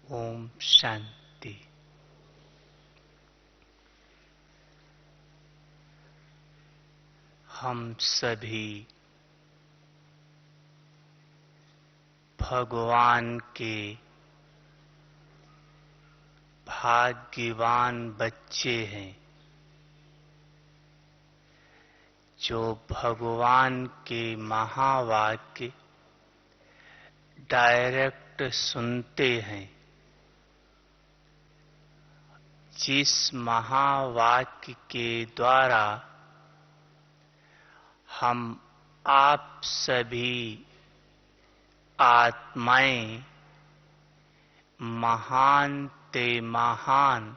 ओम शांति। हम सभी भगवान के भाग्यवान बच्चे हैं जो भगवान के महावाक्य डायरेक्ट सुनते हैं। जिस महावाक्य के द्वारा हम आप सभी आत्माएं महान ते महान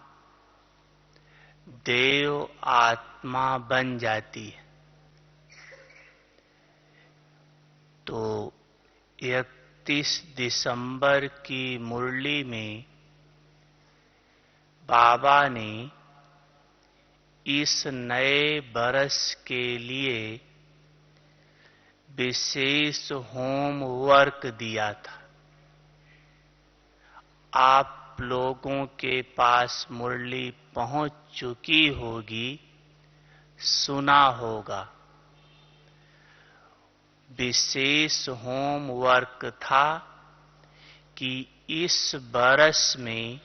देव आत्मा बन जाती है। तो 31 दिसंबर की मुरली में बाबा ने इस नए बरस के लिए विशेष होमवर्क दिया था। आप लोगों के पास मुरली पहुंच चुकी होगी, सुना होगा। विशेष होमवर्क था कि इस बरस में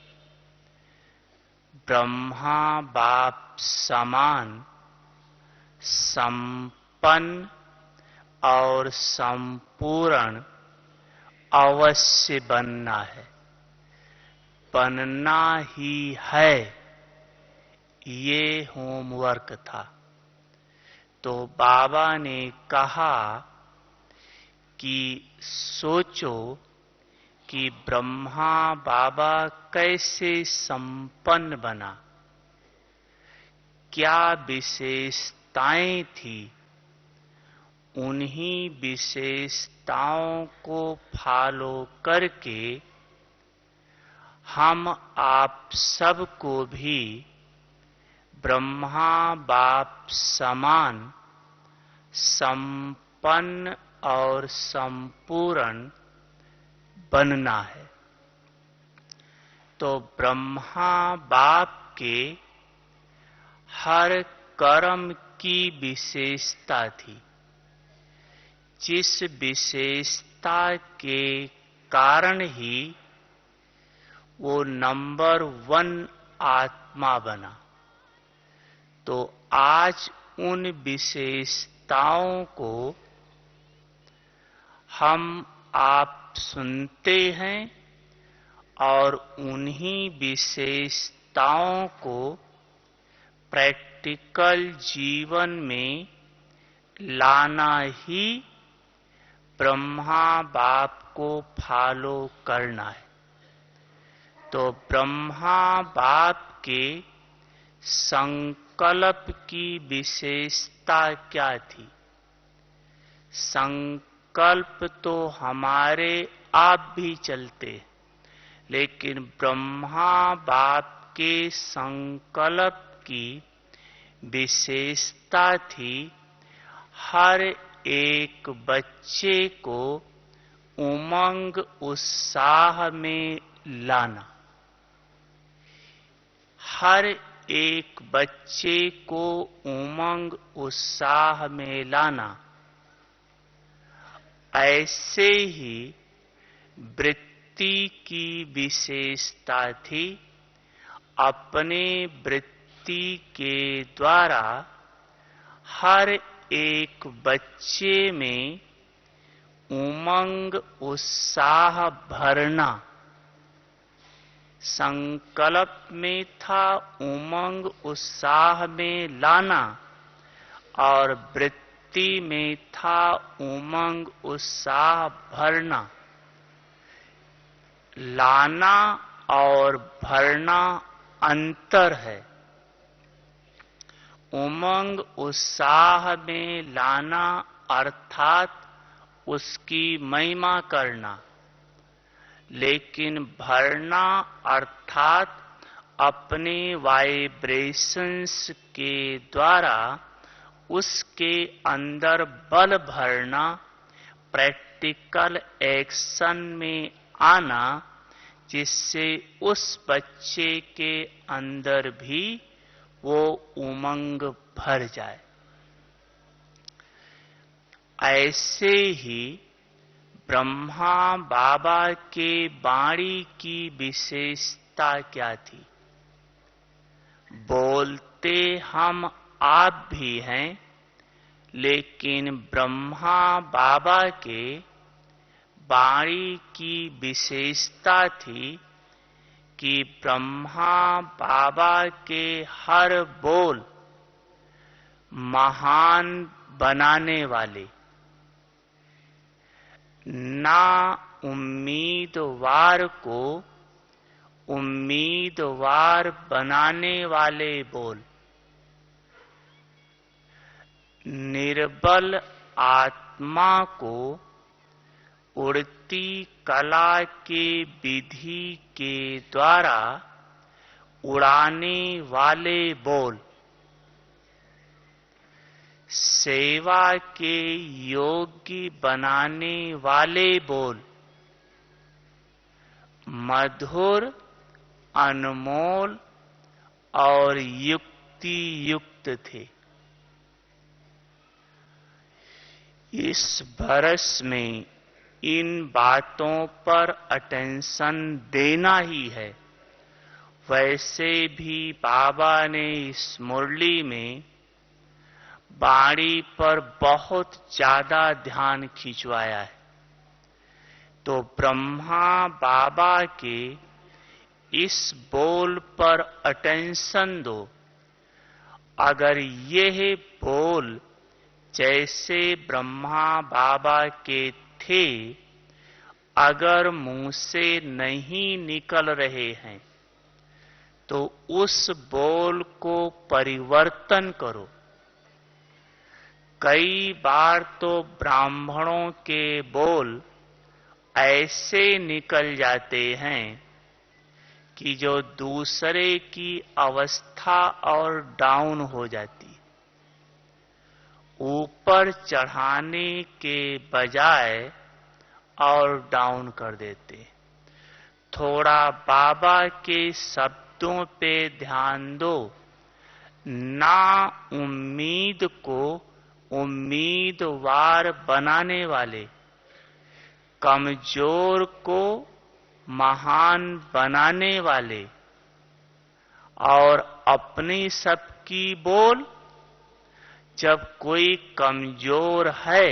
ब्रह्मा बाप समान संपन्न और संपूर्ण अवश्य बनना है, बनना ही है। ये होमवर्क था। तो बाबा ने कहा कि सोचो कि ब्रह्मा बाबा कैसे संपन्न बना, क्या विशेषताएं थी। उन्हीं विशेषताओं को फॉलो करके हम आप सबको भी ब्रह्मा बाप समान संपन्न और संपूर्ण बनना है। तो ब्रह्मा बाप के हर कर्म की विशेषता थी, जिस विशेषता के कारण ही वो नंबर 1 आत्मा बना। तो आज उन विशेषताओं को हम आप सुनते हैं और उन्हीं विशेषताओं को प्रैक्टिकल जीवन में लाना ही ब्रह्मा बाप को फॉलो करना है। तो ब्रह्मा बाप के संकल्प की विशेषता क्या थी। संकल्प तो हमारे आप भी चलते, लेकिन ब्रह्मा बाप के संकल्प की विशेषता थी हर एक बच्चे को उमंग उत्साह में लाना। हर एक बच्चे को उमंग उत्साह में लाना। ऐसे ही वृत्ति की विशेषता थी अपने वृत्ति के द्वारा हर एक बच्चे में उमंग उत्साह भरना। संकल्प में था उमंग उत्साह में लाना और वृत्ति में था उमंग उत्साह भरना। लाना और भरना अंतर है। उमंग उत्साह में लाना अर्थात उसकी महिमा करना, लेकिन भरना अर्थात अपने वाइब्रेशंस के द्वारा उसके अंदर बल भरना, प्रैक्टिकल एक्शन में आना, जिससे उस बच्चे के अंदर भी वो उमंग भर जाए। ऐसे ही ब्रह्मा बाबा के वाणी की विशेषता क्या थी? बोलते हम आप भी हैं, लेकिन ब्रह्मा बाबा के वाणी की विशेषता थी कि ब्रह्मा बाबा के हर बोल महान बनाने वाले, ना उम्मीदवार को उम्मीदवार बनाने वाले बोल, निर्बल आत्मा को उड़ती कला के विधि के द्वारा उड़ाने वाले बोल, सेवा के योग्य बनाने वाले बोल, मधुर, अनमोल और युक्ति युक्त थे। इस बरस में इन बातों पर अटेंशन देना ही है। वैसे भी बाबा ने इस मुरली में वाणी पर बहुत ज्यादा ध्यान खिंचवाया है। तो ब्रह्मा बाबा के इस बोल पर अटेंशन दो। अगर यह बोल जैसे ब्रह्मा बाबा के थे, अगर मुंह से नहीं निकल रहे हैं, तो उस बोल को परिवर्तन करो। कई बार तो ब्राह्मणों के बोल ऐसे निकल जाते हैं कि जो दूसरे की अवस्था और डाउन हो जाती, ऊपर चढ़ाने के बजाय और डाउन कर देते। थोड़ा बाबा के शब्दों पे ध्यान दो। ना उम्मीद को उम्मीदवार बनाने वाले, कमजोर को महान बनाने वाले, और अपनी सबकी बोल, जब कोई कमजोर है,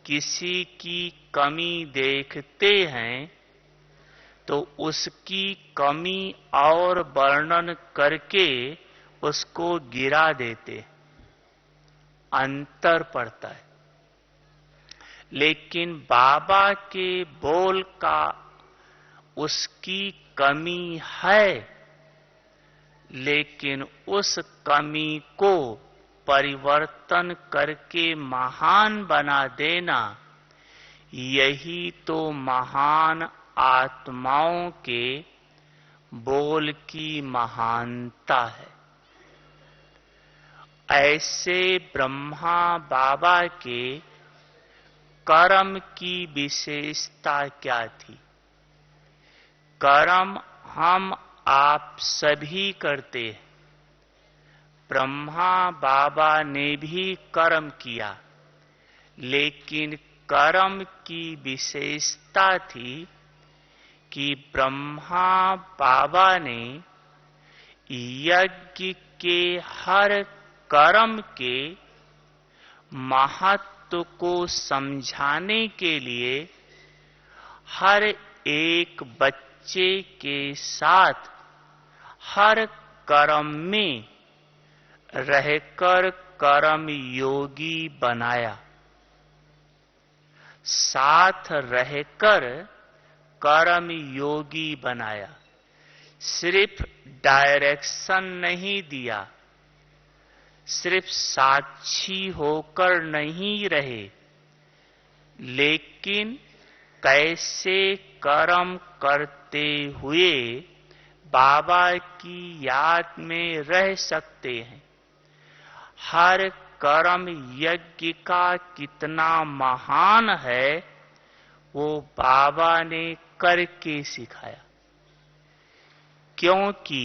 किसी की कमी देखते हैं, तो उसकी कमी और वर्णन करके उसको गिरा देते। अंतर पड़ता है। लेकिन बाबा के बोल का उसकी कमी है, लेकिन उस कमी को परिवर्तन करके महान बना देना, यही तो महान आत्माओं के बोल की महानता है। ऐसे ब्रह्मा बाबा के कर्म की विशेषता क्या थी? कर्म हम आप सभी करते हैं। ब्रह्मा बाबा ने भी कर्म किया, लेकिन कर्म की विशेषता थी कि ब्रह्मा बाबा ने यज्ञ के हर कर्म के महत्व को समझाने के लिए हर एक बच्चे के साथ हर कर्म में रहकर कर्म योगी बनाया। साथ रहकर कर्म योगी बनाया। सिर्फ डायरेक्शन नहीं दिया, सिर्फ साक्षी होकर नहीं रहे, लेकिन कैसे कर्म करते हुए बाबा की याद में रह सकते हैं। हर कर्म यज्ञ का कितना महान है, वो बाबा ने करके सिखाया। क्योंकि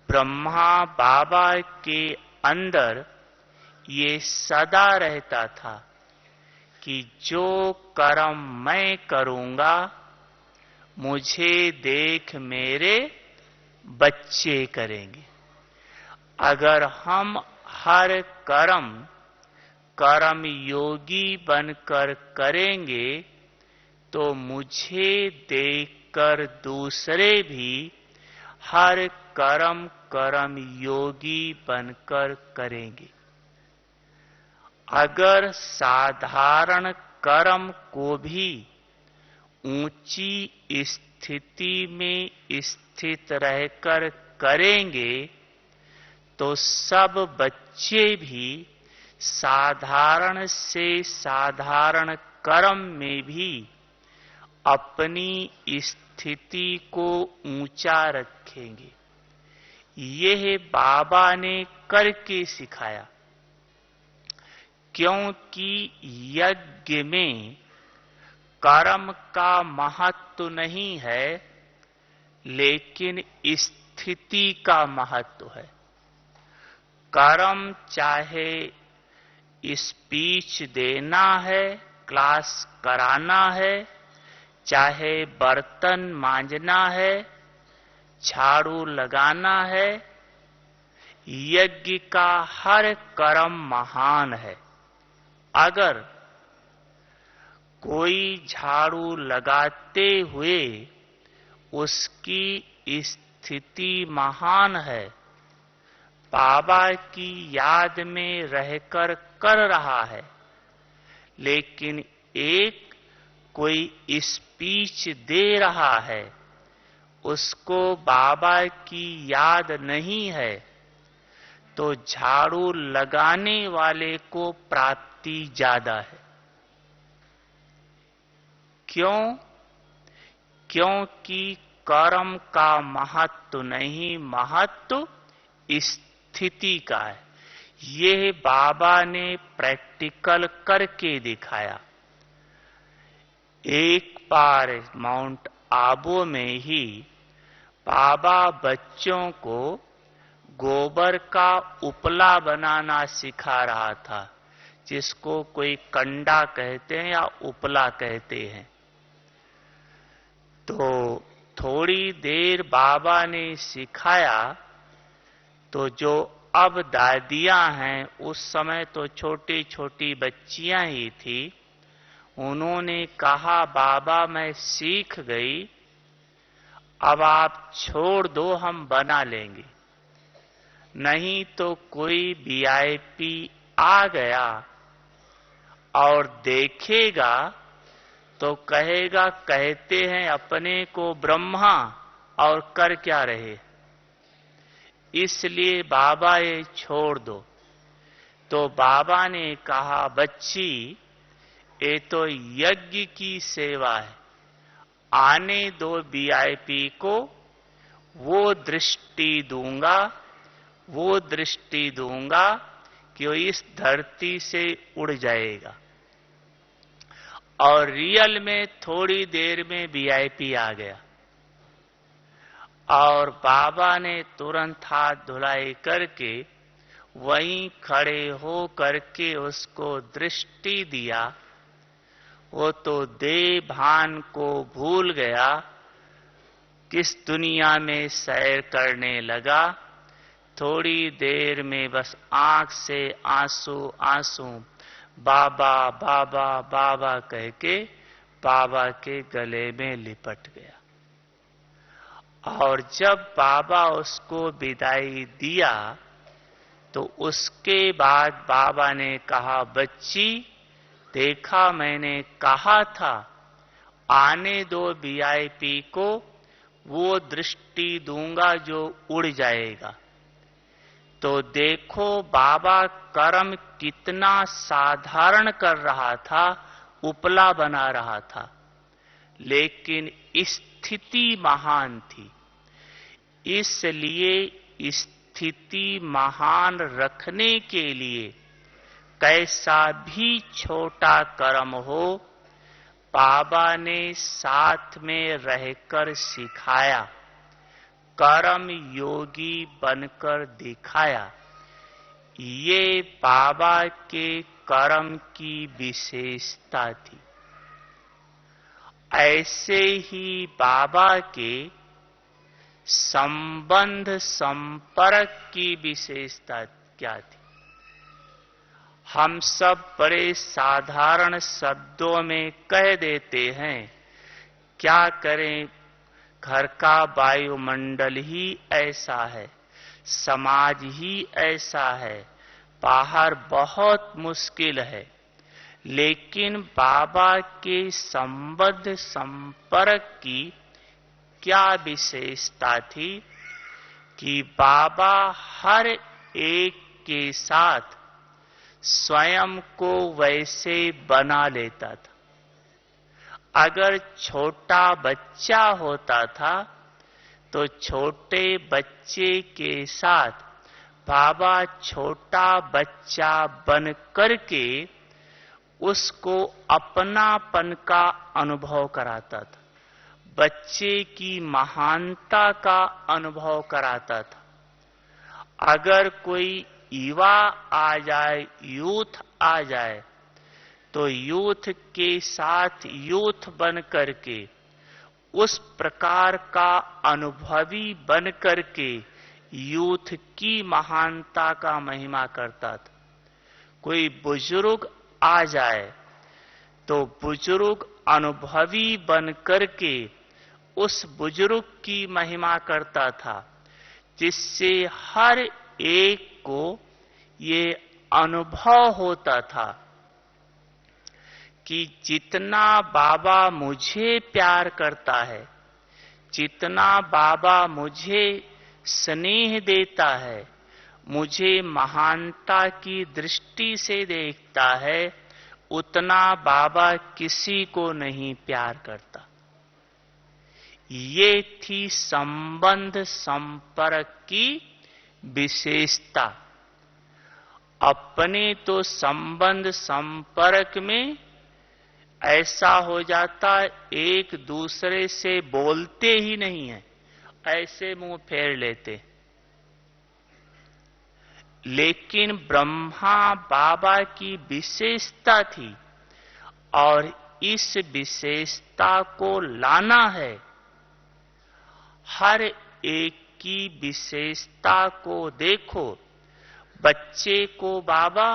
ब्रह्मा बाबा के अंदर ये सदा रहता था कि जो कर्म मैं करूंगा मुझे देख मेरे बच्चे करेंगे। अगर हम हर कर्म योगी बनकर करेंगे तो मुझे देखकर दूसरे भी हर कर्म योगी बनकर करेंगे। अगर साधारण कर्म को भी ऊंची स्थिति में स्थित रहकर करेंगे तो सब बच्चे भी साधारण से साधारण कर्म में भी अपनी स्थिति को ऊंचा रखेंगे। यह बाबा ने करके सिखाया, क्योंकि यज्ञ में कर्म का महत्व नहीं है, लेकिन स्थिति का महत्व है। कर्म चाहे स्पीच देना है, क्लास कराना है, चाहे बर्तन मांजना है, झाड़ू लगाना है, यज्ञ का हर कर्म महान है। अगर कोई झाड़ू लगाते हुए उसकी स्थिति महान है, बाबा की याद में रहकर कर रहा है, लेकिन एक कोई स्पीच दे रहा है, उसको बाबा की याद नहीं है, तो झाड़ू लगाने वाले को प्राप्ति ज्यादा है। क्यों? क्योंकि कर्म का महत्व नहीं, महत्व स्थिति का है। यह बाबा ने प्रैक्टिकल करके दिखाया। एक बार माउंट आबू में ही बाबा बच्चों को गोबर का उपला बनाना सिखा रहा था, जिसको कोई कंडा कहते हैं या उपला कहते हैं। तो थोड़ी देर बाबा ने सिखाया, तो जो अब दादियां हैं, उस समय तो छोटी छोटी बच्चियां ही थी, उन्होंने कहा बाबा मैं सीख गई, अब आप छोड़ दो, हम बना लेंगे। नहीं तो कोई वीआईपी आ गया और देखेगा तो कहेगा कहते हैं अपने को ब्रह्मा और कर क्या रहे। इसलिए बाबा ये छोड़ दो। तो बाबा ने कहा बच्ची, ये तो यज्ञ की सेवा है, आने दो वीआईपी को, वो दृष्टि दूंगा कि वो इस धरती से उड़ जाएगा। और रियल में थोड़ी देर में वीआईपी आ गया और बाबा ने तुरंत हाथ धुलाई करके वहीं खड़े हो करके उसको दृष्टि दिया। वो तो देह भान को भूल गया, किस दुनिया में सैर करने लगा। थोड़ी देर में बस आंख से आंसू बाबा बाबा बाबा कह के बाबा के गले में लिपट गया। और जब बाबा उसको विदाई दिया तो उसके बाद बाबा ने कहा बच्ची, देखा मैंने कहा था आने दो वीआईपी को, वो दृष्टि दूंगा जो उड़ जाएगा। तो देखो बाबा कर्म कितना साधारण कर रहा था, उपला बना रहा था, लेकिन स्थिति महान थी। इसलिए स्थिति महान रखने के लिए कैसा भी छोटा कर्म हो, बाबा ने साथ में रहकर सिखाया। कर्म योगी बनकर दिखाया। ये बाबा के कर्म की विशेषता थी। ऐसे ही बाबा के संबंध संपर्क की विशेषता क्या थी? हम सब बड़े साधारण शब्दों में कह देते हैं, क्या करें, घर का वायुमंडल ही ऐसा है, समाज ही ऐसा है, बाहर बहुत मुश्किल है। लेकिन बाबा के संबंध संपर्क की क्या विशेषता थी कि बाबा हर एक के साथ स्वयं को वैसे बना लेता था। अगर छोटा बच्चा होता था तो छोटे बच्चे के साथ बाबा छोटा बच्चा बन करके उसको अपनापन का अनुभव कराता था, बच्चे की महानता का अनुभव कराता था। अगर कोई युवा आ जाए, यूथ आ जाए, तो यूथ के साथ यूथ बन करके उस प्रकार का अनुभवी बन करके यूथ की महानता का महिमा करता था। कोई बुजुर्ग आ जाए तो बुजुर्ग अनुभवी बन करके उस बुजुर्ग की महिमा करता था, जिससे हर एक को ये अनुभव होता था कि जितना बाबा मुझे प्यार करता है, जितना बाबा मुझे स्नेह देता है, मुझे महानता की दृष्टि से देखता है, उतना बाबा किसी को नहीं प्यार करता। ये थी संबंध संपर्क की विशेषता। अपने तो संबंध संपर्क में ऐसा हो जाता, एक दूसरे से बोलते ही नहीं है, ऐसे मुंह फेर लेते। लेकिन ब्रह्मा बाबा की विशेषता थी और इस विशेषता को लाना है। हर एक की विशेषता को देखो। बच्चे को बाबा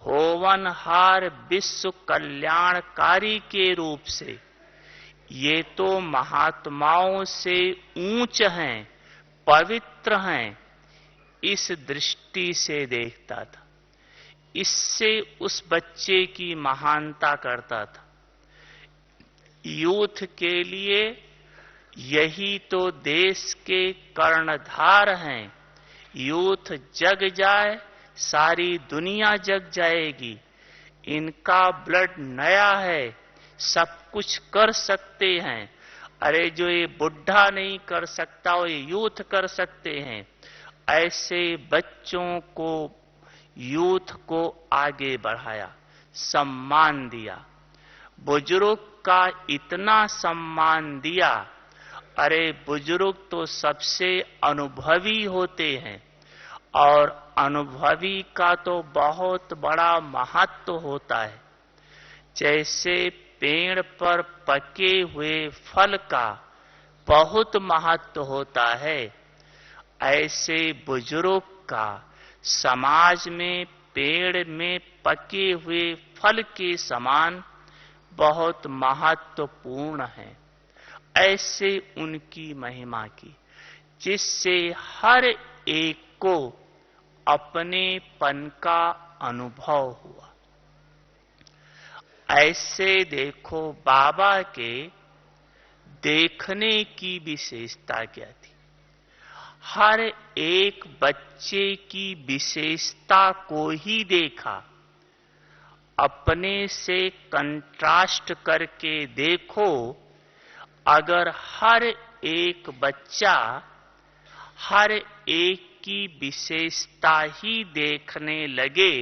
होवनहार विश्व कल्याणकारी के रूप से, ये तो महात्माओं से ऊंच हैं, पवित्र हैं, इस दृष्टि से देखता था। इससे उस बच्चे की महानता करता था। यूथ के लिए यही तो देश के कर्णधार हैं। यूथ जग जाए, सारी दुनिया जग जाएगी। इनका ब्लड नया है, सब कुछ कर सकते हैं। अरे जो ये बुढ़ा नहीं कर सकता, वो ये यूथ कर सकते हैं। ऐसे बच्चों को, यूथ को आगे बढ़ाया, सम्मान दिया। बुजुर्ग का इतना सम्मान दिया। अरे बुजुर्ग तो सबसे अनुभवी होते हैं और अनुभवी का तो बहुत बड़ा महत्व होता है। जैसे पेड़ पर पके हुए फल का बहुत महत्व होता है, ऐसे बुजुर्ग का समाज में पेड़ में पके हुए फल के समान बहुत महत्वपूर्ण है। ऐसे उनकी महिमा की, जिससे हर एक को अपनेपन का अनुभव हुआ। ऐसे देखो बाबा के देखने की विशेषता क्या थी। हर एक बच्चे की विशेषता को ही देखा। अपने से कंट्रास्ट करके देखो। अगर हर एक बच्चा हर एक की विशेषता ही देखने लगे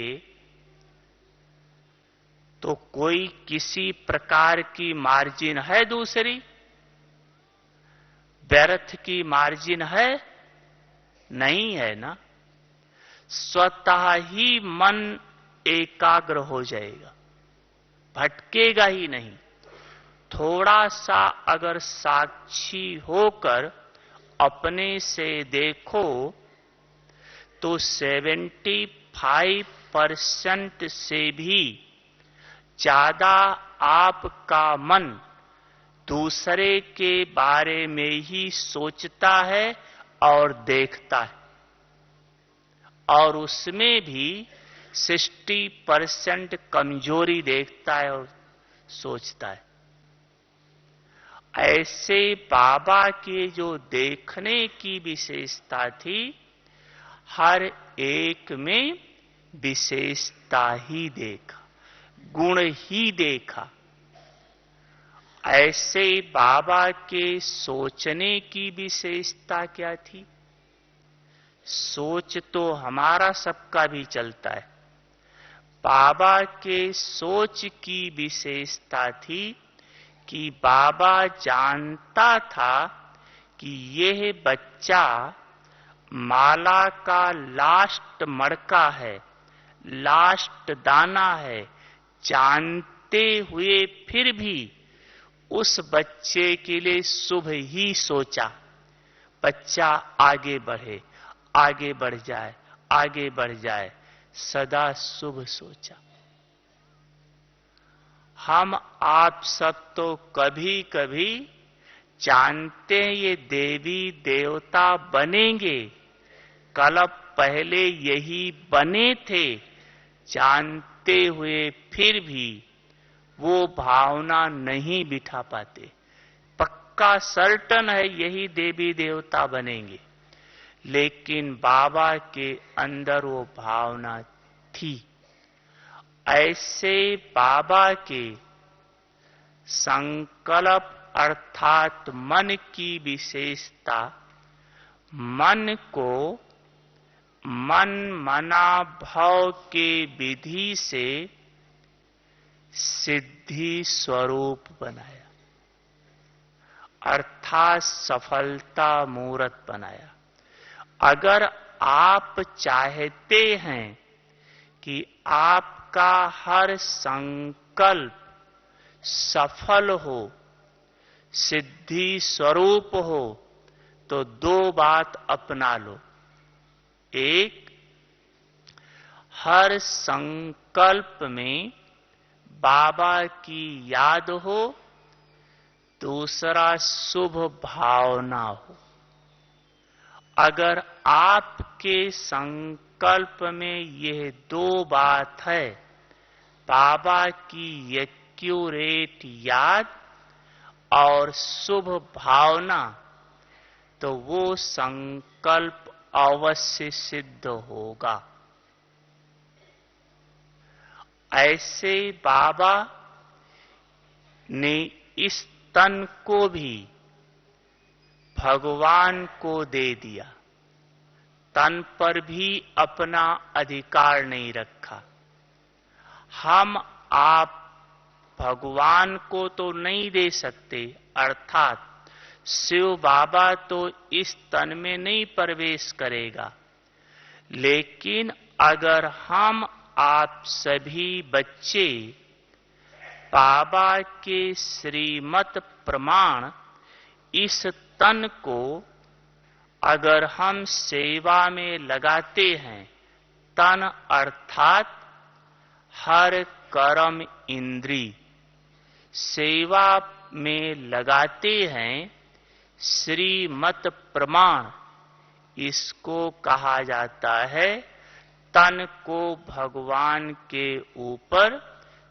तो कोई किसी प्रकार की मार्जिन है दूसरी? व्यर्थ की मार्जिन है? नहीं है ना। स्वतः ही मन एकाग्र हो जाएगा, भटकेगा ही नहीं। थोड़ा सा अगर साक्षी होकर अपने से देखो तो 75% से भी ज्यादा आपका मन दूसरे के बारे में ही सोचता है और देखता है, और उसमें भी 60% कमजोरी देखता है और सोचता है। ऐसे बाबा के जो देखने की विशेषता थी, हर एक में विशेषता ही देखा, गुण ही देखा। ऐसे बाबा के सोचने की विशेषता क्या थी? सोच तो हमारा सबका भी चलता है। बाबा के सोच की विशेषता थी कि बाबा जानता था कि यह बच्चा माला का लास्ट मड़का है, लास्ट दाना है। जानते हुए फिर भी उस बच्चे के लिए शुभ ही सोचा। बच्चा आगे बढ़े, आगे बढ़ जाए, आगे बढ़ जाए, सदा शुभ सोचा। हम आप सब तो कभी कभी जानते हैं ये देवी देवता बनेंगे, कल्प पहले यही बने थे, जानते हुए फिर भी वो भावना नहीं बिठा पाते। पक्का सर्टन है यही देवी देवता बनेंगे, लेकिन बाबा के अंदर वो भावना थी। ऐसे बाबा के संकल्प अर्थात मन की विशेषता, मन को मन मना भाव के विधि से सिद्धि स्वरूप बनाया, अर्थात सफलता मूर्त बनाया। अगर आप चाहते हैं कि आपका हर संकल्प सफल हो, सिद्धि स्वरूप हो, तो दो बात अपना लो। एक, हर संकल्प में बाबा की याद हो। दूसरा, शुभ भावना हो। अगर आपके संकल्प में यह दो बात है, बाबा की एक्यूरेट याद और शुभ भावना, तो वो संकल्प अवश्य सिद्ध होगा। ऐसे बाबा ने इस तन को भी भगवान को दे दिया, तन पर भी अपना अधिकार नहीं रखा। हम आप भगवान को तो नहीं दे सकते, अर्थात शिव बाबा तो इस तन में नहीं प्रवेश करेगा, लेकिन अगर हम आप सभी बच्चे बाबा के श्रीमत प्रमाण इस तन को अगर हम सेवा में लगाते हैं, तन अर्थात हर कर्म इंद्री सेवा में लगाते हैं, श्रीमत प्रमाण इसको कहा जाता है तन को भगवान के ऊपर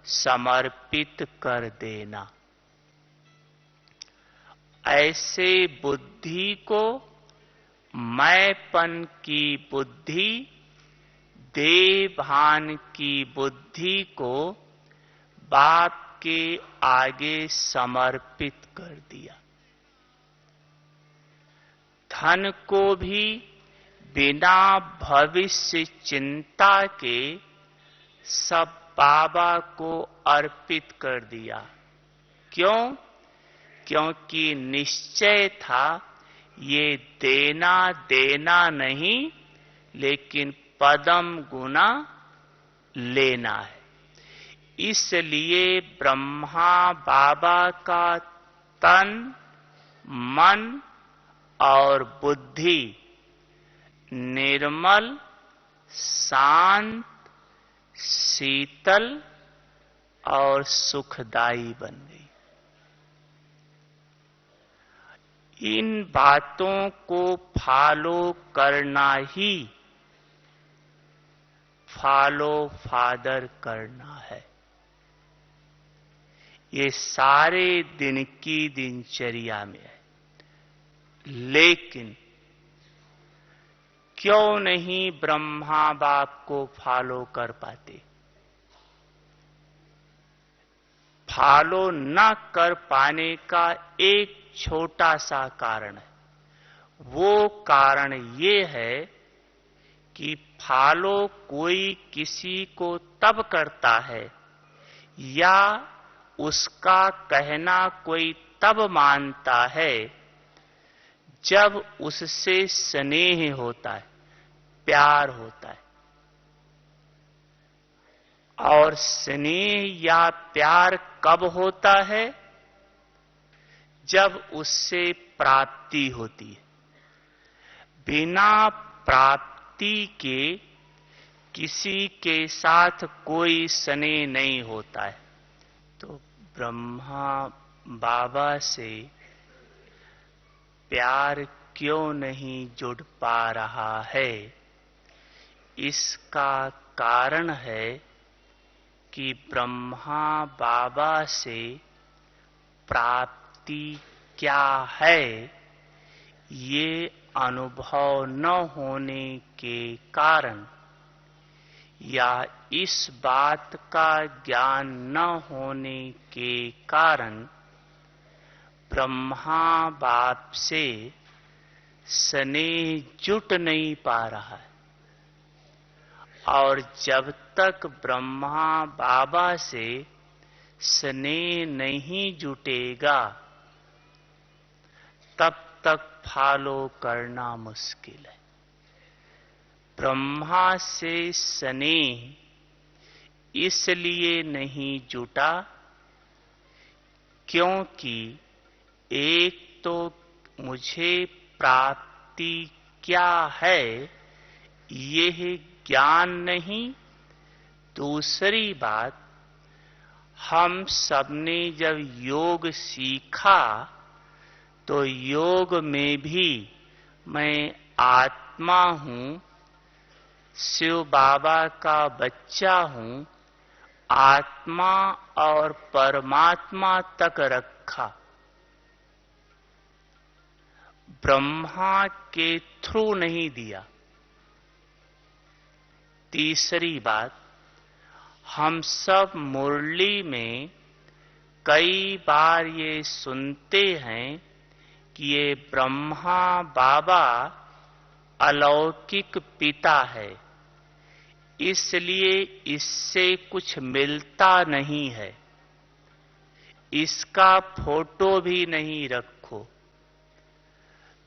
समर्पित कर देना। ऐसे बुद्धि को, मैंपन की बुद्धि, देह भान की बुद्धि को बाप के आगे समर्पित कर दिया। धन को भी बिना भविष्य चिंता के सब बाबा को अर्पित कर दिया। क्यों? क्योंकि निश्चय था ये देना देना नहीं, लेकिन पदम गुना लेना है। इसलिए ब्रह्मा बाबा का तन, मन और बुद्धि निर्मल, शांत, शीतल और सुखदायी बन गई। इन बातों को फॉलो करना ही फॉलो फादर करना है। ये सारे दिन की दिनचर्या में है। लेकिन क्यों नहीं ब्रह्मा बाप को फॉलो कर पाते? फॉलो न कर पाने का एक छोटा सा कारण है। वो कारण ये है कि फॉलो कोई किसी को तब करता है या उसका कहना कोई तब मानता है जब उससे स्नेह होता है, प्यार होता है। और स्नेह या प्यार कब होता है? जब उससे प्राप्ति होती है। बिना प्राप्ति के किसी के साथ कोई स्नेह नहीं होता है। तो ब्रह्मा बाबा से प्यार क्यों नहीं जुड़ पा रहा है? इसका कारण है कि ब्रह्मा बाबा से प्राप्ति क्या है, ये अनुभव न होने के कारण या इस बात का ज्ञान न होने के कारण ब्रह्मा बाप से स्नेह जुट नहीं पा रहा है। और जब तक ब्रह्मा बाबा से स्नेह नहीं जुटेगा तब तक फॉलो करना मुश्किल है। ब्रह्मा से स्नेह इसलिए नहीं जुटा क्योंकि एक तो मुझे प्राप्ति क्या है यह ज्ञान नहीं। दूसरी बात, हम सबने जब योग सीखा तो योग में भी मैं आत्मा हूं, शिव बाबा का बच्चा हूं, आत्मा और परमात्मा तक रखा। ब्रह्मा के थ्रू नहीं दिया। तीसरी बात, हम सब मुरली में कई बार ये सुनते हैं कि ये ब्रह्मा बाबा अलौकिक पिता है, इसलिए इससे कुछ मिलता नहीं है, इसका फोटो भी नहीं रखो।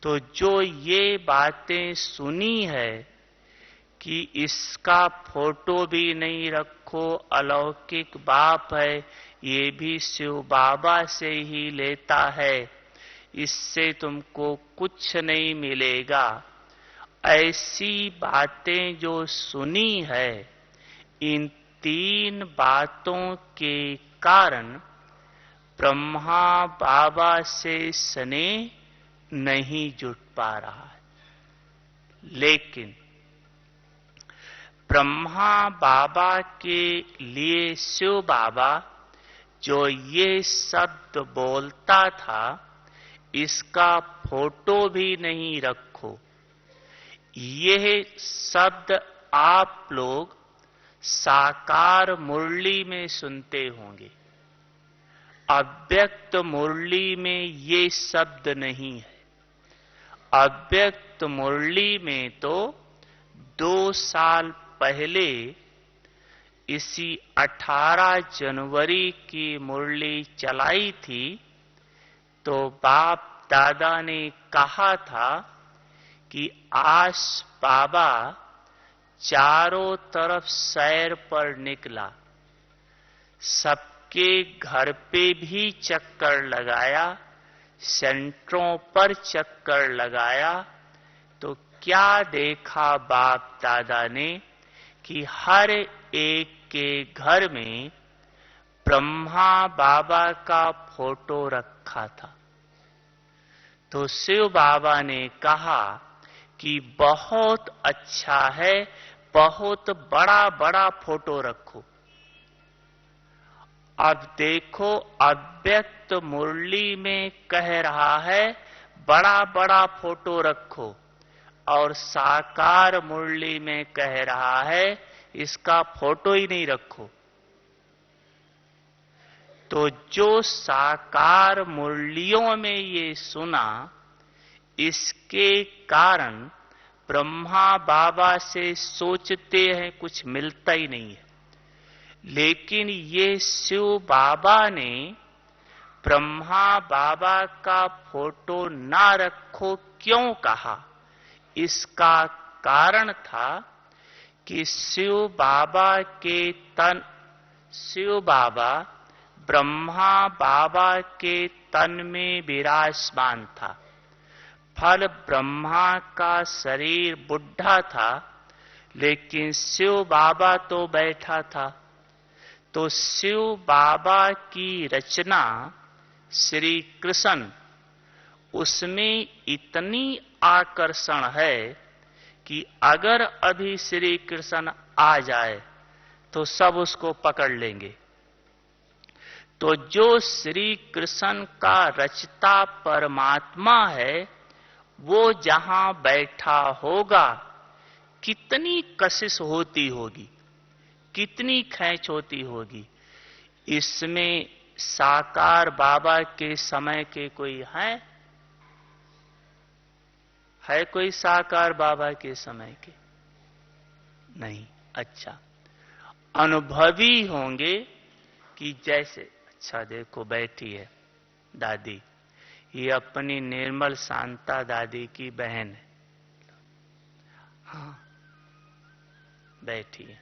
तो जो ये बातें सुनी है कि इसका फोटो भी नहीं रखो, अलौकिक बाप है, ये भी शिव बाबा से ही लेता है, इससे तुमको कुछ नहीं मिलेगा, ऐसी बातें जो सुनी है, इन तीन बातों के कारण ब्रह्मा बाबा से स्नेह नहीं जुट पा रहा है। लेकिन ब्रह्मा बाबा के लिए शिव बाबा जो ये शब्द बोलता था, इसका फोटो भी नहीं रखो। यह शब्द आप लोग साकार मुरली में सुनते होंगे, अव्यक्त मुरली में ये शब्द नहीं है। अव्यक्त मुरली में तो 2 साल पहले इसी 18 जनवरी की मुरली चलाई थी, तो बाप दादा ने कहा था कि आज बाबा चारों तरफ सैर पर निकला, सबके घर पे भी चक्कर लगाया, सेंटरों पर चक्कर लगाया, तो क्या देखा बाप दादा ने कि हर एक के घर में ब्रह्मा बाबा का फोटो रखा था। तो शिव बाबा ने कहा कि बहुत अच्छा है, बहुत बड़ा बड़ा फोटो रखो। अब देखो, अव्यक्त मुरली में कह रहा है बड़ा बड़ा फोटो रखो, और साकार मुरली में कह रहा है इसका फोटो ही नहीं रखो। तो जो साकार मुरलियों में ये सुना, इसके कारण ब्रह्मा बाबा से सोचते हैं कुछ मिलता ही नहीं है, लेकिन ये शिव बाबा ने ब्रह्मा बाबा का फोटो ना रखो क्यों कहा? इसका कारण था कि शिव बाबा ब्रह्मा बाबा के तन में विराजमान था। फल ब्रह्मा का शरीर बुढ़ा था, लेकिन शिव बाबा तो बैठा था। तो शिव बाबा की रचना श्री कृष्ण, उसमें इतनी आकर्षण है कि अगर अभी श्री कृष्ण आ जाए तो सब उसको पकड़ लेंगे। तो जो श्री कृष्ण का रचता परमात्मा है, वो जहां बैठा होगा, कितनी कशिश होती होगी, कितनी खींच होती होगी। इसमें साकार बाबा के समय के कोई है कोई साकार बाबा के समय के? नहीं। अच्छा, अनुभवी होंगे कि जैसे, अच्छा देखो बैठी है दादी, ये अपनी निर्मल शांता दादी की बहन है। हाँ, बैठी है,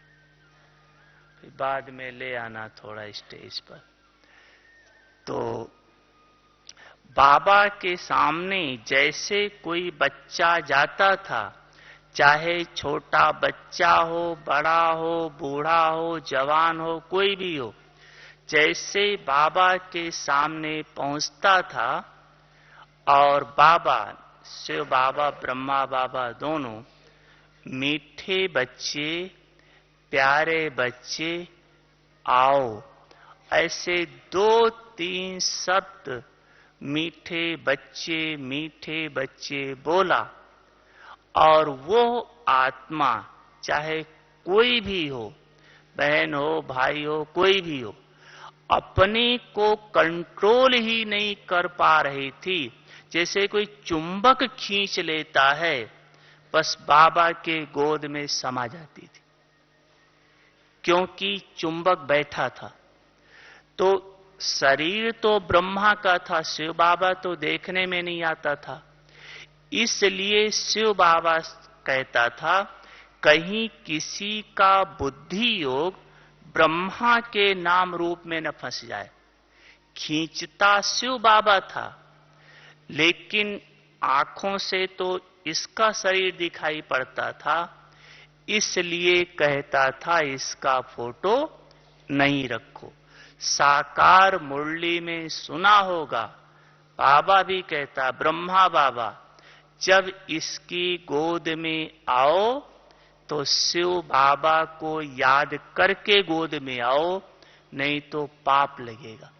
फिर बाद में ले आना थोड़ा स्टेज पर। तो बाबा के सामने जैसे कोई बच्चा जाता था, चाहे छोटा बच्चा हो, बड़ा हो, बूढ़ा हो, जवान हो, कोई भी हो, जैसे बाबा के सामने पहुंचता था, और बाबा, शिव बाबा, ब्रह्मा बाबा दोनों, मीठे बच्चे, प्यारे बच्चे आओ, ऐसे 2-3 शब्द मीठे बच्चे बोला, और वो आत्मा, चाहे कोई भी हो, बहन हो, भाई हो, कोई भी हो, अपने को कंट्रोल ही नहीं कर पा रही थी। जैसे कोई चुंबक खींच लेता है, बस बाबा के गोद में समा जाती थी, क्योंकि चुंबक बैठा था। तो शरीर तो ब्रह्मा का था, शिव बाबा तो देखने में नहीं आता था। इसलिए शिव बाबा कहता था, कहीं किसी का बुद्धि योग ब्रह्मा के नाम रूप में न फंस जाए। खींचता शिव बाबा था, लेकिन आंखों से तो इसका शरीर दिखाई पड़ता था, इसलिए कहता था इसका फोटो नहीं रखो। साकार मुरली में सुना होगा, बाबा भी कहता, ब्रह्मा बाबा जब इसकी गोद में आओ तो शिव बाबा को याद करके गोद में आओ, नहीं तो पाप लगेगा।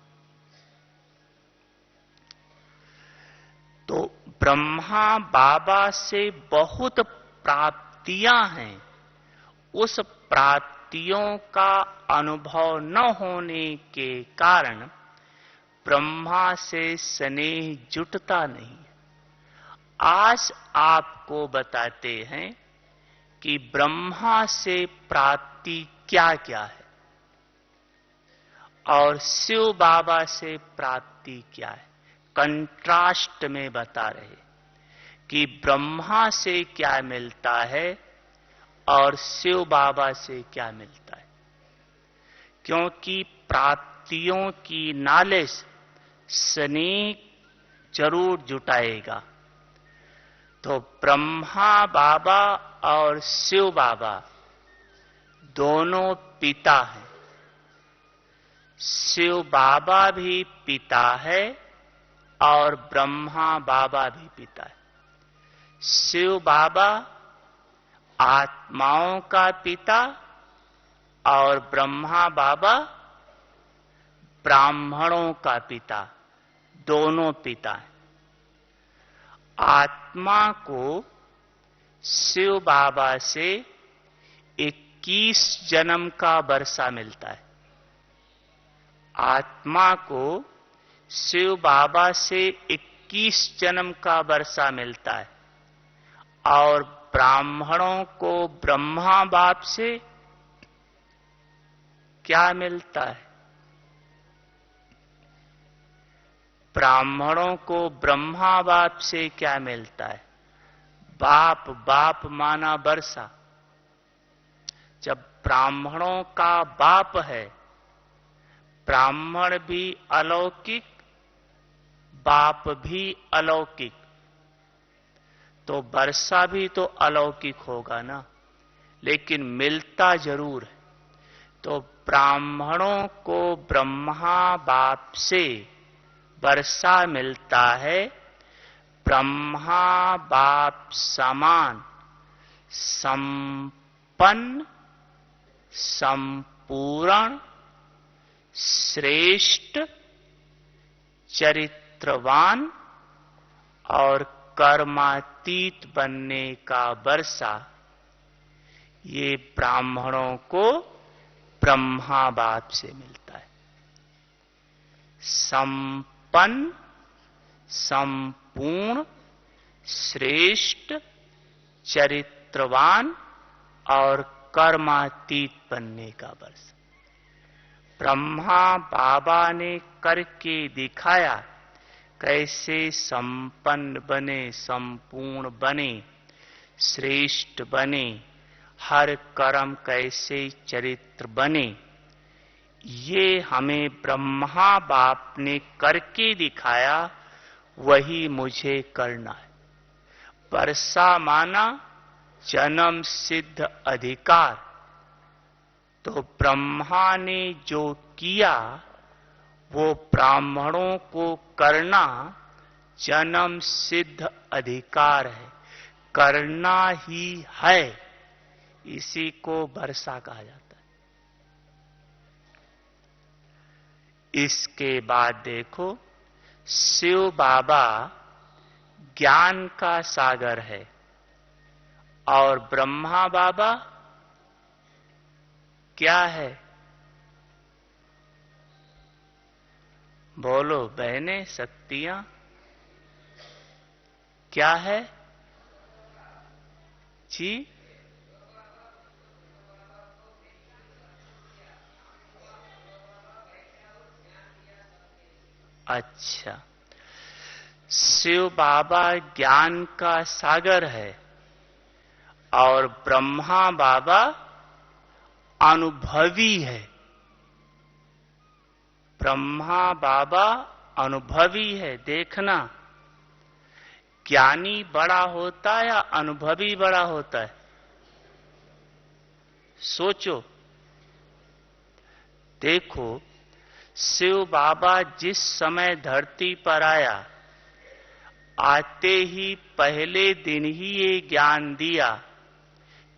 तो ब्रह्मा बाबा से बहुत प्राप्तियां हैं, उस प्राप्तियों का अनुभव न होने के कारण ब्रह्मा से स्नेह जुटता नहीं। आज आपको बताते हैं कि ब्रह्मा से प्राप्ति क्या क्या है और शिव बाबा से प्राप्ति क्या है। कंट्रास्ट में बता रहे कि ब्रह्मा से क्या मिलता है और शिव बाबा से क्या मिलता है। क्योंकि प्राप्तियों की नॉलेज स्नेह जरूर जुटाएगा। तो ब्रह्मा बाबा और शिव बाबा दोनों पिता हैं। शिव बाबा भी पिता है और ब्रह्मा बाबा भी पिता है। शिव बाबा आत्माओं का पिता और ब्रह्मा बाबा ब्राह्मणों का पिता, दोनों पिता हैं। आत्मा को शिव बाबा से 21 जन्म का वर्षा मिलता है। आत्मा को शिव बाबा से 21 जन्म का वर्षा मिलता है और ब्राह्मणों को ब्रह्मा बाप से क्या मिलता है? ब्राह्मणों को ब्रह्मा बाप से क्या मिलता है? बाप, बाप माना वर्षा। जब ब्राह्मणों का बाप है, ब्राह्मण भी अलौकिक, बाप भी अलौकिक, तो वर्षा भी तो अलौकिक होगा ना, लेकिन मिलता जरूर है। तो ब्राह्मणों को ब्रह्मा बाप से वर्षा मिलता है। ब्रह्मा बाप समान संपन्न, संपूर्ण, श्रेष्ठ, चरित्रवान और कर्मातीत बनने का वर्षा ये ब्राह्मणों को ब्रह्मा बाप से मिलता है। संपन्न, संपूर्ण, श्रेष्ठ, चरित्रवान और कर्मातीत बनने का वर्षा ब्रह्मा बाबा ने करके दिखाया। कैसे संपन्न बने, संपूर्ण बने, श्रेष्ठ बने, हर कर्म कैसे चरित्र बने, ये हमें ब्रह्मा बाप ने करके दिखाया। वही मुझे करना है। वर्षा माना जन्म सिद्ध अधिकार। तो ब्रह्मा ने जो किया वो ब्राह्मणों को करना जन्म सिद्ध अधिकार है, करना ही है। इसी को वर्षा कहा जाता है। इसके बाद देखो, शिव बाबा ज्ञान का सागर है और ब्रह्मा बाबा क्या है? बोलो बहने, शक्तियां क्या है जी? अच्छा, शिव बाबा ज्ञान का सागर है और ब्रह्मा बाबा अनुभवी है। ब्रह्मा बाबा अनुभवी है। देखना, ज्ञानी बड़ा होता है या अनुभवी बड़ा होता है? सोचो। देखो, शिव बाबा जिस समय धरती पर आया, आते ही पहले दिन ही ये ज्ञान दिया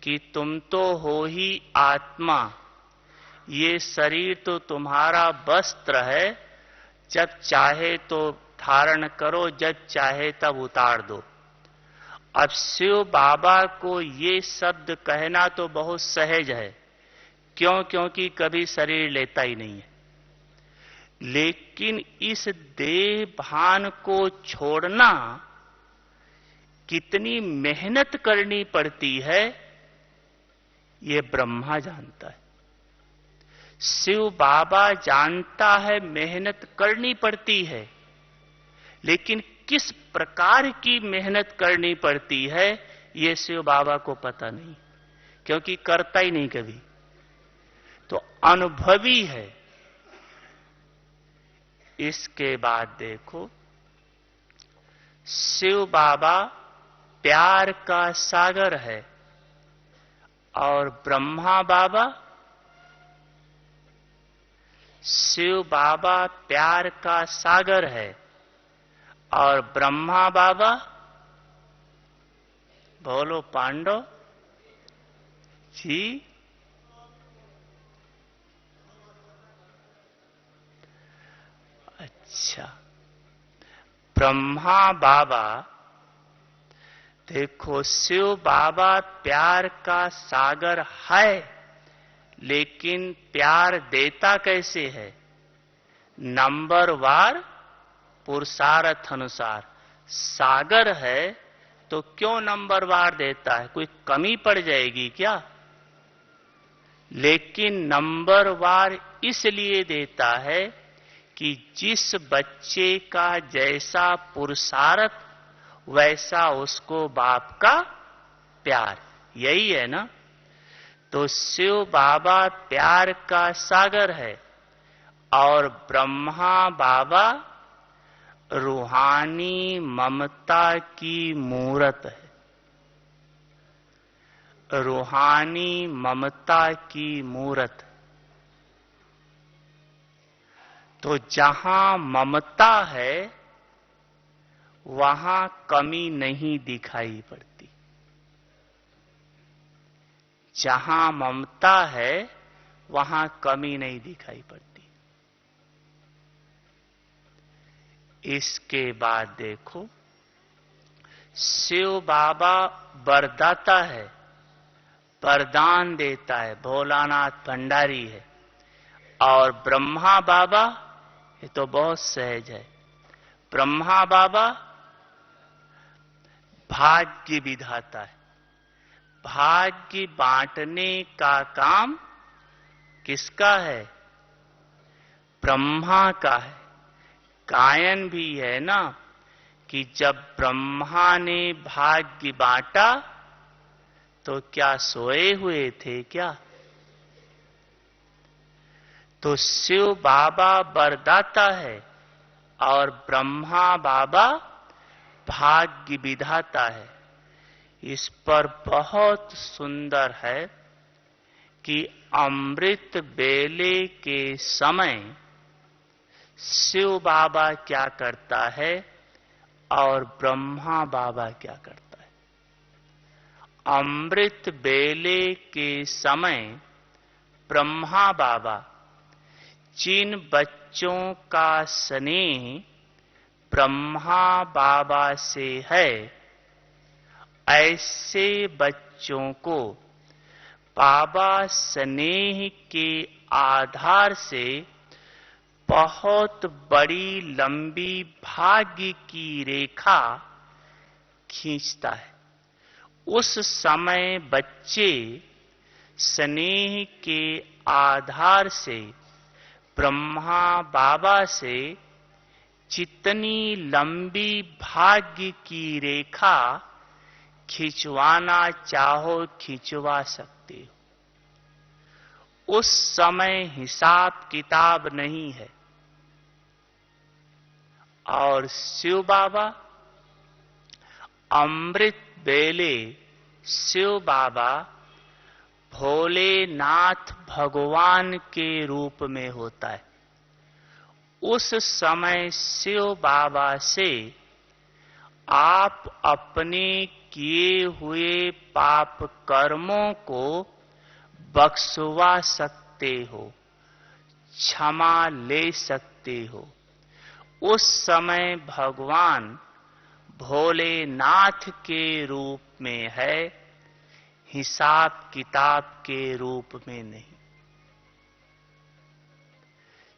कि तुम तो हो ही आत्मा, ये शरीर तो तुम्हारा वस्त्र है, जब चाहे तो धारण करो, जब चाहे तब उतार दो। अब शिव बाबा को ये शब्द कहना तो बहुत सहज है। क्यों? क्योंकि कभी शरीर लेता ही नहीं है। लेकिन इस देह भान को छोड़ना कितनी मेहनत करनी पड़ती है, ये ब्रह्मा जानता है। शिव बाबा जानता है मेहनत करनी पड़ती है, लेकिन किस प्रकार की मेहनत करनी पड़ती है ये शिव बाबा को पता नहीं, क्योंकि करता ही नहीं कभी, तो अनुभवी है। इसके बाद देखो, शिव बाबा प्यार का सागर है और ब्रह्मा बाबा, शिव बाबा प्यार का सागर है और ब्रह्मा बाबा, बोलो पांडव जी, अच्छा, ब्रह्मा बाबा, देखो शिव बाबा प्यार का सागर है, लेकिन प्यार देता कैसे है? नंबरवार पुरुषार्थ अनुसार। सागर है तो क्यों नंबरवार देता है? कोई कमी पड़ जाएगी क्या? लेकिन नंबरवार इसलिए देता है कि जिस बच्चे का जैसा पुरुषार्थ वैसा उसको बाप का प्यार, यही है ना। तो शिव बाबा प्यार का सागर है और ब्रह्मा बाबा रूहानी ममता की मूरत है, रूहानी ममता की मूरत। तो जहां ममता है वहां कमी नहीं दिखाई पड़ती, जहां ममता है वहां कमी नहीं दिखाई पड़ती। इसके बाद देखो, शिव बाबा वरदाता है, वरदान देता है, भोलानाथ भंडारी है। और ब्रह्मा बाबा, ये तो बहुत सहज है, ब्रह्मा बाबा भाग्य विधाता है। भाग्य बांटने का काम किसका है? ब्रह्मा का है। गायन भी है ना कि जब ब्रह्मा ने भाग्य बांटा तो क्या सोए हुए थे क्या? तो शिव बाबा वरदाता है और ब्रह्मा बाबा भाग्य विधाता है। इस पर बहुत सुंदर है कि अमृत बेले के समय शिव बाबा क्या करता है और ब्रह्मा बाबा क्या करता है। अमृत बेले के समय ब्रह्मा बाबा जिन बच्चों का स्नेह ब्रह्मा बाबा से है, ऐसे बच्चों को बाबा स्नेह के आधार से बहुत बड़ी लंबी भाग्य की रेखा खींचता है। उस समय बच्चे स्नेह के आधार से ब्रह्मा बाबा से जितनी लंबी भाग्य की रेखा खिंचवाना चाहो खिंचवा सकते हो। उस समय हिसाब किताब नहीं है। और शिव बाबा अमृत बेले, शिव बाबा भोलेनाथ भगवान के रूप में होता है। उस समय शिव बाबा से आप अपने किए हुए पाप कर्मों को बख्शवा सकते हो, क्षमा ले सकते हो। उस समय भगवान भोलेनाथ के रूप में है, हिसाब किताब के रूप में नहीं।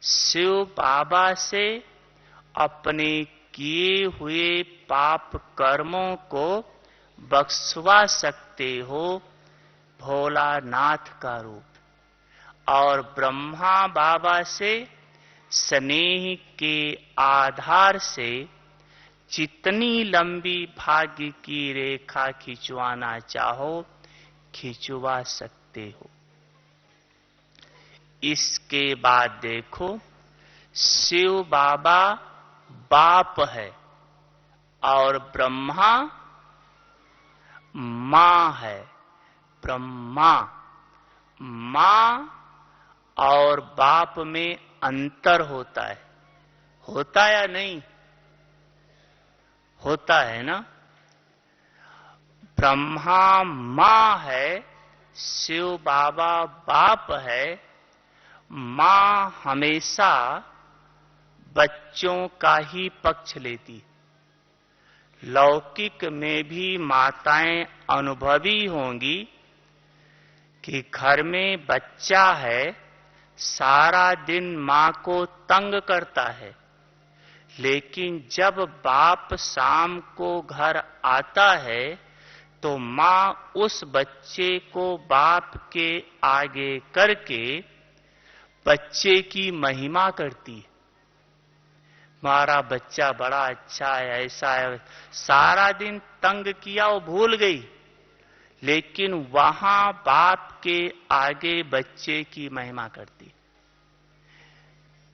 शिव बाबा से अपने किए हुए पाप कर्मों को बख्शवा सकते हो, भोलानाथ का रूप। और ब्रह्मा बाबा से स्नेह के आधार से जितनी लंबी भाग्य की रेखा खिंचवाना चाहो खिंचवा सकते हो। इसके बाद देखो, शिव बाबा बाप है और ब्रह्मा मां है। ब्रह्मा मां और बाप में अंतर होता है। होता या नहीं? होता है ना। ब्रह्मा मां है, शिव बाबा बाप है। मां हमेशा बच्चों का ही पक्ष लेती। लौकिक में भी माताएं अनुभवी होंगी कि घर में बच्चा है, सारा दिन मां को तंग करता है, लेकिन जब बाप शाम को घर आता है तो मां उस बच्चे को बाप के आगे करके बच्चे की महिमा करती है। हमारा बच्चा बड़ा अच्छा है, ऐसा है, सारा दिन तंग किया वो भूल गई, लेकिन वहां बाप के आगे बच्चे की महिमा करती।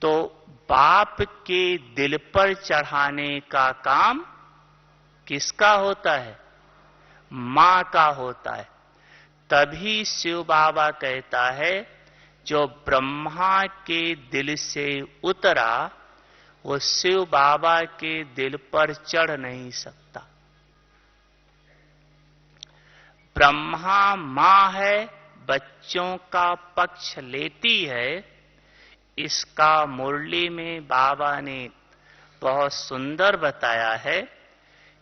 तो बाप के दिल पर चढ़ाने का काम किसका होता है? मां का होता है। तभी शिव बाबा कहता है, जो ब्रह्मा के दिल से उतरा वो शिव बाबा के दिल पर चढ़ नहीं सकता। ब्रह्मा मां है, बच्चों का पक्ष लेती है। इसका मुरली में बाबा ने बहुत सुंदर बताया है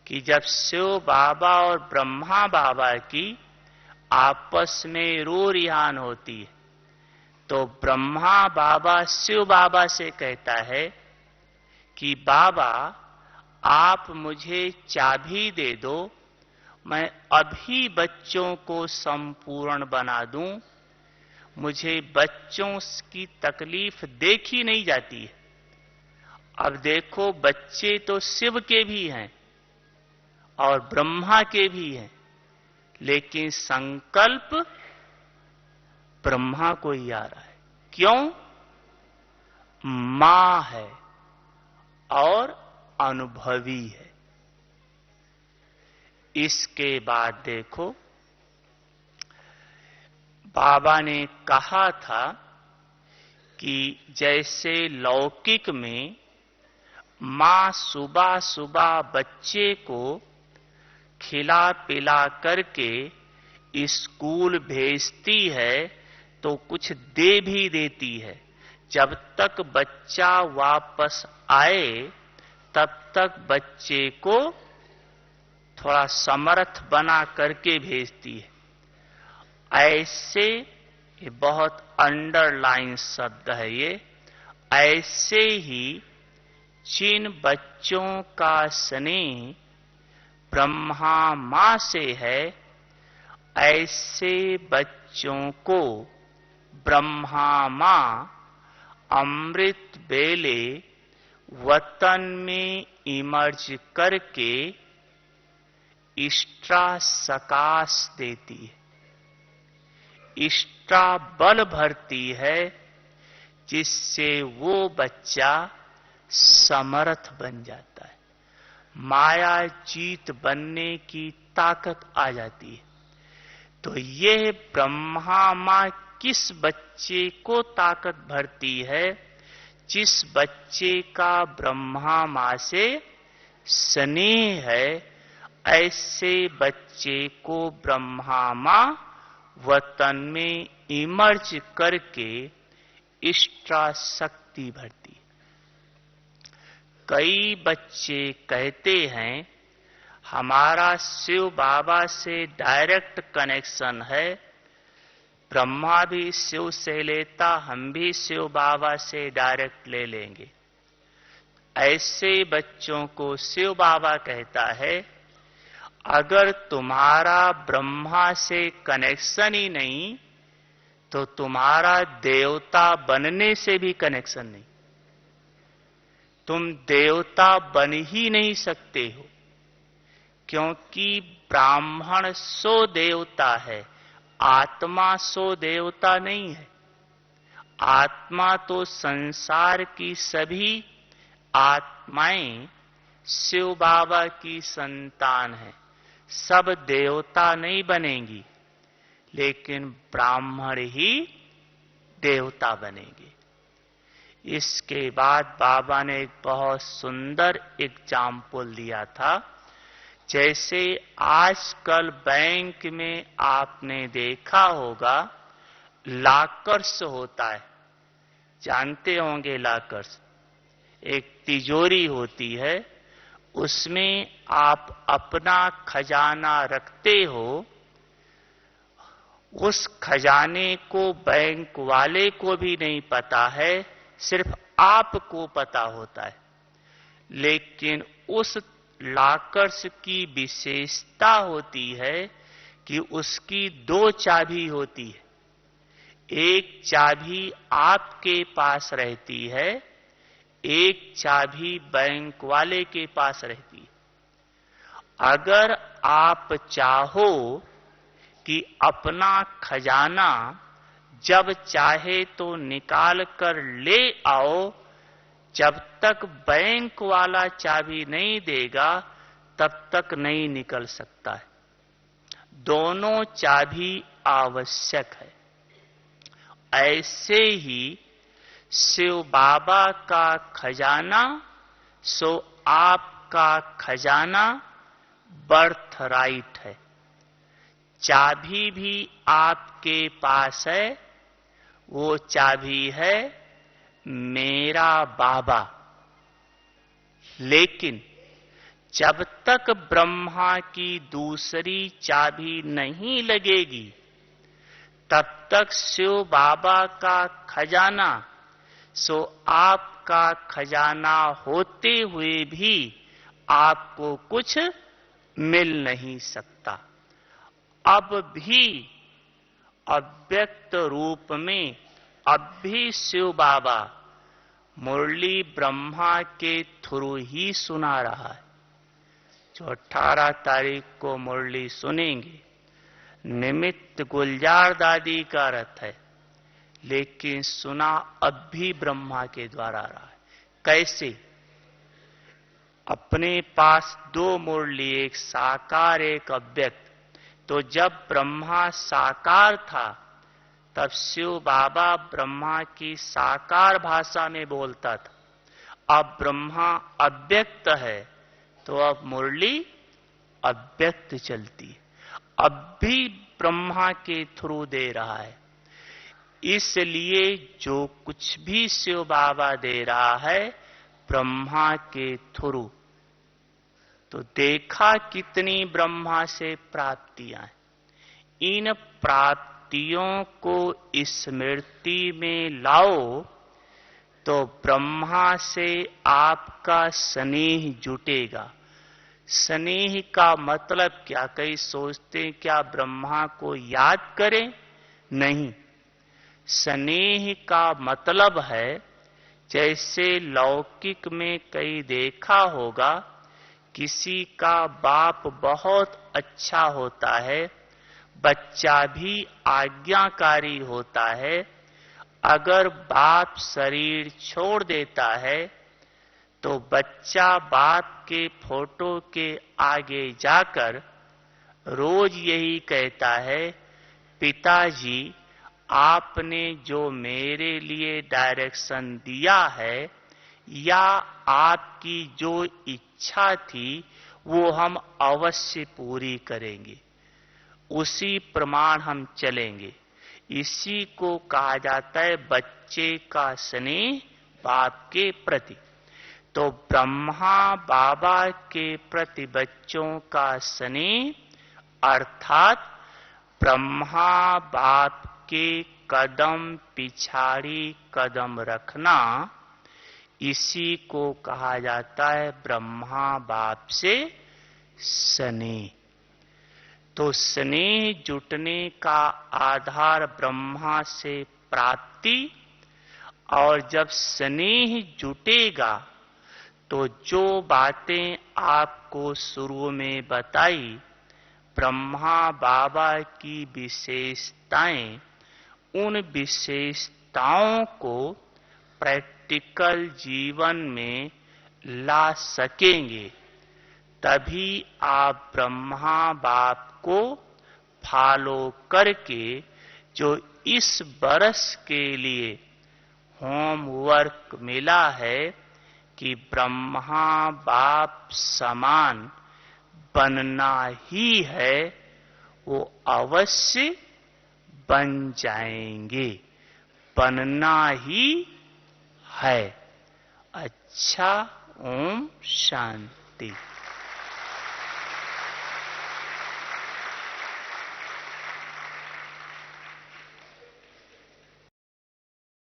कि जब शिव बाबा और ब्रह्मा बाबा की आपस में रो रिहान होती है तो ब्रह्मा बाबा शिव बाबा से कहता है कि बाबा आप मुझे चाबी दे दो, मैं अभी बच्चों को संपूर्ण बना दूं। मुझे बच्चों की तकलीफ देखी नहीं जाती है। अब देखो, बच्चे तो शिव के भी हैं और ब्रह्मा के भी हैं, लेकिन संकल्प ब्रह्मा को ही आ रहा है। क्यों? मां है और अनुभवी है। इसके बाद देखो, बाबा ने कहा था कि जैसे लौकिक में मां सुबह सुबह बच्चे को खिला पिला करके स्कूल भेजती है तो कुछ दे भी देती है। जब तक बच्चा वापस आए तब तक बच्चे को थोड़ा समर्थ बना करके भेजती है। ऐसे, ये बहुत अंडरलाइन शब्द है ये, ऐसे ही जिन बच्चों का स्नेह ब्रह्मा मां से है, ऐसे बच्चों को ब्रह्मा मां अमृत बेले वतन में इमर्ज करके इष्टा सकाश देती है, इष्टा बल भरती है, जिससे वो बच्चा समर्थ बन जाता है। माया जीत बनने की ताकत आ जाती है। तो ये ब्रह्मा मां किस बच्चे को ताकत भरती है? जिस बच्चे का ब्रह्मा मां से स्नेह है, ऐसे बच्चे को ब्रह्मा मां वतन में इमर्ज करके इष्टा शक्ति भरती। कई बच्चे कहते हैं हमारा शिव बाबा से डायरेक्ट कनेक्शन है, ब्रह्मा भी शिव से लेता, हम भी शिव बाबा से डायरेक्ट ले लेंगे। ऐसे बच्चों को शिव बाबा कहता है, अगर तुम्हारा ब्रह्मा से कनेक्शन ही नहीं तो तुम्हारा देवता बनने से भी कनेक्शन नहीं। तुम देवता बन ही नहीं सकते हो, क्योंकि ब्राह्मण सो देवता है, आत्मा सो देवता नहीं है। आत्मा तो संसार की सभी आत्माएं शिव बाबा की संतान है, सब देवता नहीं बनेंगी, लेकिन ब्राह्मण ही देवता बनेंगे। इसके बाद बाबा ने एक बहुत सुंदर एग्जाम्पल दिया था। जैसे आजकल बैंक में आपने देखा होगा लॉकर्स होता है, जानते होंगे लॉकर्स, एक तिजोरी होती है, उसमें आप अपना खजाना रखते हो। उस खजाने को बैंक वाले को भी नहीं पता है, सिर्फ आपको पता होता है। लेकिन उस लॉकर्स की विशेषता होती है कि उसकी दो चाबी होती है। एक चाबी आपके पास रहती है, एक चाबी बैंक वाले के पास रहती है। अगर आप चाहो कि अपना खजाना जब चाहे तो निकाल कर ले आओ, जब तक बैंक वाला चाबी नहीं देगा तब तक नहीं निकल सकता है। दोनों चाबी आवश्यक है। ऐसे ही शिव बाबा का खजाना सो आपका खजाना बर्थ राइट है। चाबी भी आपके पास है, वो चाबी है मेरा बाबा। लेकिन जब तक ब्रह्मा की दूसरी चाबी नहीं लगेगी तब तक शिव बाबा का खजाना सो आपका खजाना होते हुए भी आपको कुछ मिल नहीं सकता। अब भी अव्यक्त रूप में अब भी शिव बाबा मुरली ब्रह्मा के थ्रू ही सुना रहा है। जो 18 तारीख को मुरली सुनेंगे, निमित्त गुलजार दादी का रथ है, लेकिन सुना अब भी ब्रह्मा के द्वारा रहा है। कैसे? अपने पास दो मुरली, एक साकार एक अव्यक्त। तो जब ब्रह्मा साकार था तब शिव बाबा ब्रह्मा की साकार भाषा में बोलता था। अब ब्रह्मा अव्यक्त है तो अब मुरली अव्यक्त चलती है। अब भी ब्रह्मा के थ्रू दे रहा है। इसलिए जो कुछ भी शिव बाबा दे रहा है ब्रह्मा के थ्रू। तो देखा कितनी ब्रह्मा से प्राप्तियां हैं। इन प्राप्तियों को स्मृति में लाओ तो ब्रह्मा से आपका स्नेह जुटेगा। स्नेह का मतलब क्या? कई सोचते हैं क्या ब्रह्मा को याद करें? नहीं, स्नेह का मतलब है जैसे लौकिक में कई देखा होगा, किसी का बाप बहुत अच्छा होता है, बच्चा भी आज्ञाकारी होता है। अगर बाप शरीर छोड़ देता है तो बच्चा बाप के फोटो के आगे जाकर रोज यही कहता है, पिताजी आपने जो मेरे लिए डायरेक्शन दिया है या आपकी जो इच्छा थी वो हम अवश्य पूरी करेंगे, उसी प्रमाण हम चलेंगे। इसी को कहा जाता है बच्चे का स्नेह बाप के प्रति। तो ब्रह्मा बाबा के प्रति बच्चों का स्नेह अर्थात ब्रह्मा बाप के कदम पिछाड़ी कदम रखना, इसी को कहा जाता है ब्रह्मा बाप से स्नेह। तो स्नेह जुटने का आधार ब्रह्मा से प्राप्ति, और जब स्नेह जुटेगा तो जो बातें आपको शुरू में बताई ब्रह्मा बाबा की विशेषताएं, उन विशेषताओं को प्रैक्टिकल जीवन में ला सकेंगे, तभी आप ब्रह्मा बाप को फॉलो करके जो इस बरस के लिए होमवर्क मिला है कि ब्रह्मा बाप समान बनना ही है, वो अवश्य बन जाएंगे, बनना ही है। अच्छा, ओम शांति।